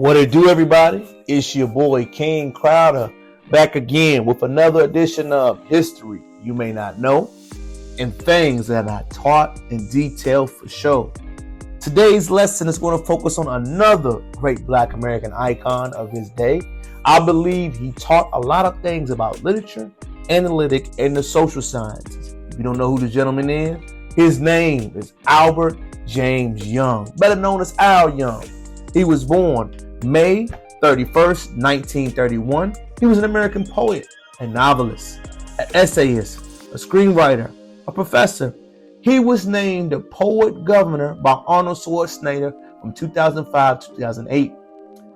What it do, everybody? It's your boy King Crowder back again with another edition of History You May Not Know and Things That I Taught in Detail for Show. Today's lesson is going to focus on another great Black American icon of his day. I believe he taught a lot of things about literature, analytic, and the social sciences. If you don't know who the gentleman is, his name is Albert James Young, better known as Al Young. He was born May 31st, 1931. He was an American poet, a novelist, an essayist, a screenwriter, a professor. He was named the Poet Governor by Arnold Schwarzenegger from 2005 to 2008.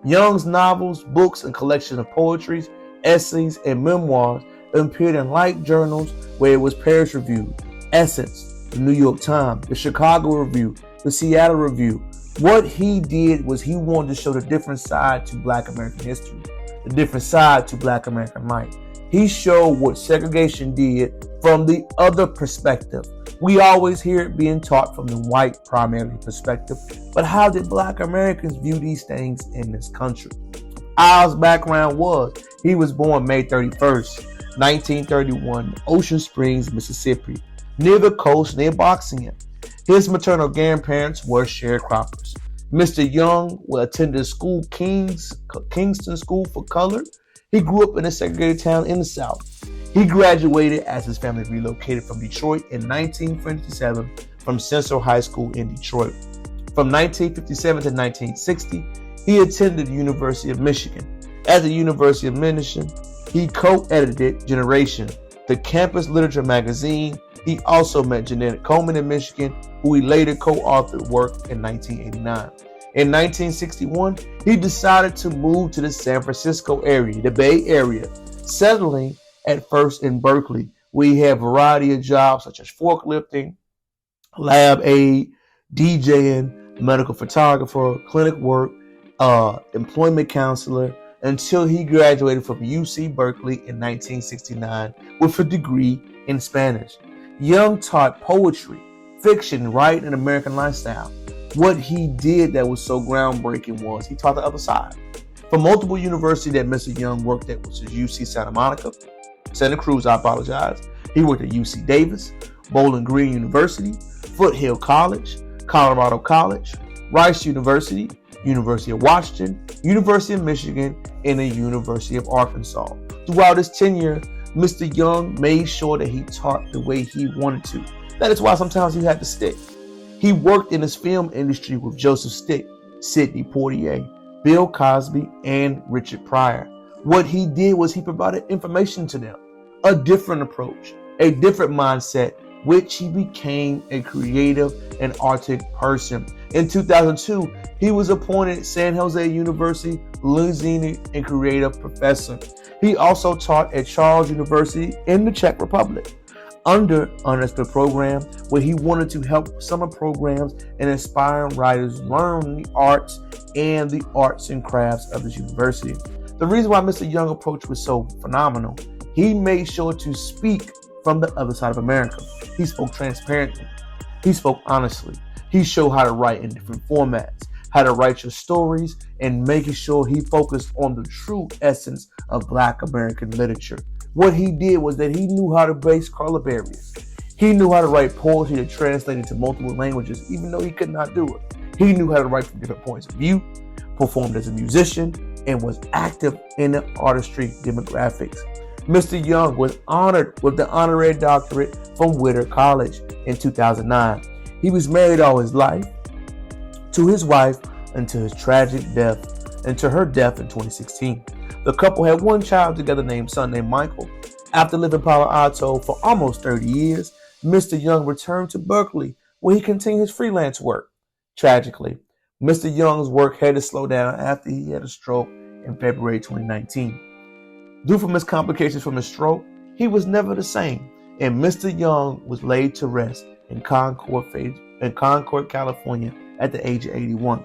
Young's novels, books, and collection of poetry, essays, and memoirs appeared in Light journals where it was Paris Review, Essence, the New York Times, the Chicago Review, the Seattle Review. What he did was he wanted to show the different side to Black American history, the different side to Black American life. He showed what segregation did from the other perspective. We always hear it being taught from the white primary perspective, but how did Black Americans view these things in this country? Al's background was he was born May 31st, 1931, Ocean Springs, Mississippi, near the coast, near Boxing. His maternal grandparents were sharecroppers. Mr. Young attended school Kingston School for Colored. He grew up in a segregated town in the South. He graduated as his family relocated from Detroit in 1957 from Central High School in Detroit. From 1957 to 1960, he attended the University of Michigan. At the University of Michigan, he co-edited Generation, the campus literature magazine. He also met Jeanette Coleman in Michigan, who he later co-authored work in 1989. In 1961, he decided to move to the San Francisco area, the Bay Area, settling at first in Berkeley, where he had a variety of jobs such as forklifting, lab aide, DJing, medical photographer, clinic work, employment counselor, until he graduated from UC Berkeley in 1969 with a degree in Spanish. Young taught poetry, fiction, writing, and American lifestyle. What he did that was so groundbreaking was he taught the other side. From multiple universities that Mr. Young worked at, which is UC Santa Cruz, He worked at UC Davis, Bowling Green University, Foothill College, Colorado College, Rice University, University of Washington, University of Michigan, and the University of Arkansas. Throughout his tenure, Mr. Young made sure that he taught the way he wanted to. That is why sometimes he had to stick. He worked in his film industry with Joseph Stick, Sidney Poitier, Bill Cosby, and Richard Pryor. What he did was he provided information to them, a different approach, a different mindset, which he became a creative and artistic person. In 2002, he was appointed San Jose University, Louisiana, and creative professor. He also taught at Charles University in the Czech Republic under the program where he wanted to help summer programs and inspiring writers learn the arts and the arts and crafts of this university. The reason why Mr. Young's approach was so phenomenal, he made sure to speak from the other side of America. He spoke transparently. He spoke honestly. He showed how to write in different formats, how to write your stories, and making sure he focused on the true essence of Black American literature. What he did was that he knew how to base color barriers. He knew how to write poetry that translated to multiple languages, even though he could not do it. He knew how to write from different points of view, performed as a musician, and was active in the artistry demographics. Mr. Young was honored with the honorary doctorate from Whittier College in 2009. He was married all his life to his wife until his tragic death, until her death in 2016. The couple had one child together named Michael. After living in Palo Alto for almost 30 years, Mr. Young returned to Berkeley, where he continued his freelance work. Tragically, Mr. Young's work had to slow down after he had a stroke in February 2019. Due from his complications from his stroke, he was never the same, and Mr. Young was laid to rest in Concord, California at the age of 81.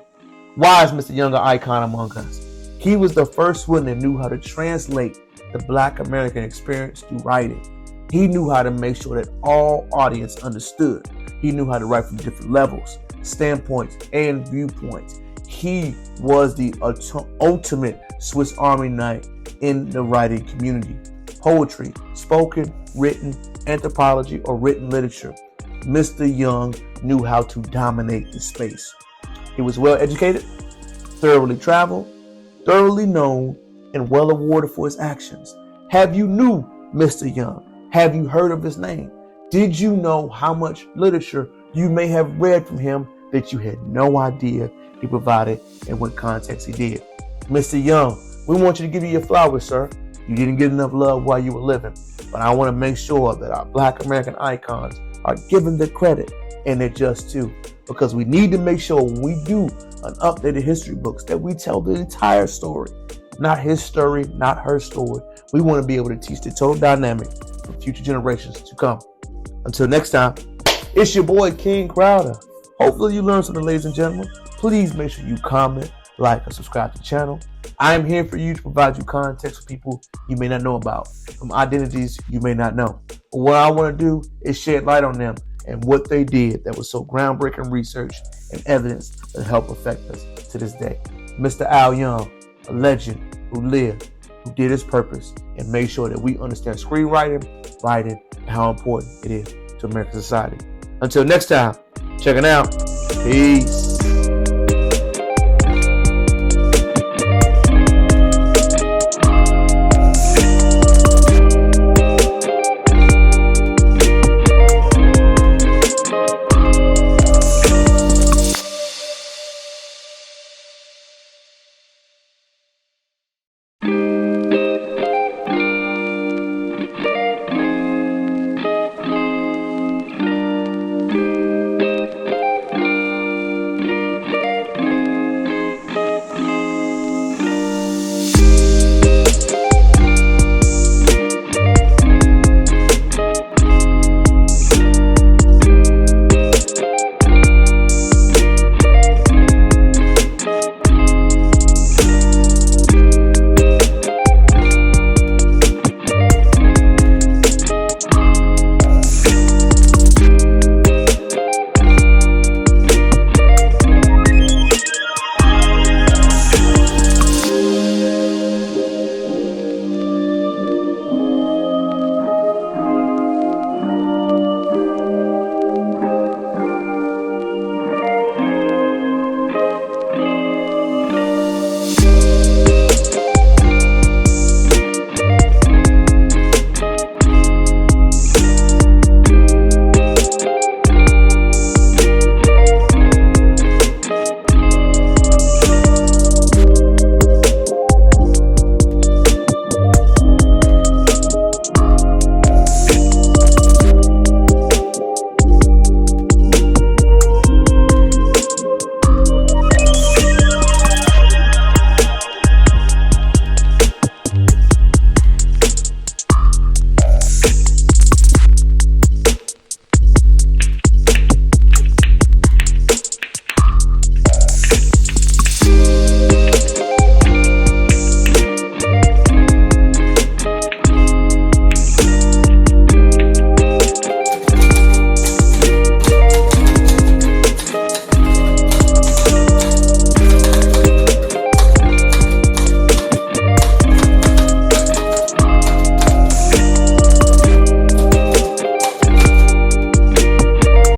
Why is Mr. Young an icon among us? He was the first one that knew how to translate the Black American experience through writing. He knew how to make sure that all audience understood. He knew how to write from different levels, standpoints, and viewpoints. he was the ultimate Swiss Army knife in the writing community. Poetry, spoken, written, anthropology, or written literature. Mr. Young knew how to dominate the space. He was well educated, thoroughly traveled, thoroughly known, and well awarded for his actions. Have you knew Mr. Young? Have you heard of his name? Did you know how much literature you may have read from him that you had no idea he provided and what context he did? Mr. Young, we want you to give you your flowers, sir. You didn't get enough love while you were living, but I want to make sure that our Black American icons are given the credit and they're just too, because we need to make sure when we do an updated history books that we tell the entire story, not his story, not her story. We want to be able to teach the total dynamic for future generations to come. Until next time, it's your boy King Crowder. Hopefully you learned something, ladies and gentlemen. Please make sure you comment, like, and subscribe to the channel. I am here for you to provide you context for people you may not know about, from identities you may not know. But what I want to do is shed light on them and what they did that was so groundbreaking research and evidence that helped affect us to this day. Mr. Al Young, a legend who lived, who did his purpose, and made sure that we understand screenwriting, writing, and how important it is to American society. Until next time, check it out. Peace.